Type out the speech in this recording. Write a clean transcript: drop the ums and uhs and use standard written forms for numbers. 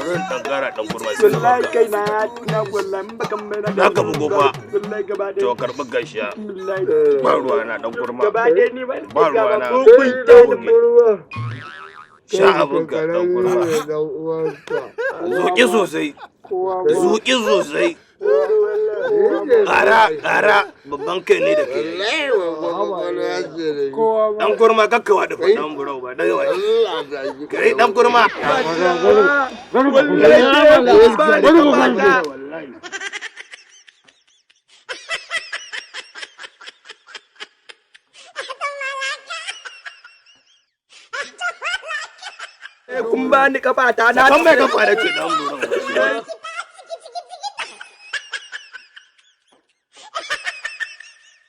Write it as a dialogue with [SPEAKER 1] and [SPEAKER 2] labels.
[SPEAKER 1] Barin dan gara dan kurma sai na
[SPEAKER 2] wallahi
[SPEAKER 1] baka.
[SPEAKER 2] kai na wallahi bakan mai na
[SPEAKER 1] Za ka bugo ba.
[SPEAKER 2] wallahi gaba ɗaya
[SPEAKER 1] To karɓi gashiya.
[SPEAKER 2] wallahi
[SPEAKER 1] Ba ruwa na dan kurma.
[SPEAKER 2] gaba ɗaya ni ba
[SPEAKER 1] Ba ruwa na.
[SPEAKER 2] kun ta ni
[SPEAKER 1] Sha abin ka dan kurma. Zuƙi sosai. Zuƙi sosai. Ƙara babban kai ne da ke. Dan kurma kakkawa da faɗan burau ba daga wani. Kai dan kurma.
[SPEAKER 2] kun ba ni kafa ta na
[SPEAKER 1] Kan mai kafa da ke dan burau.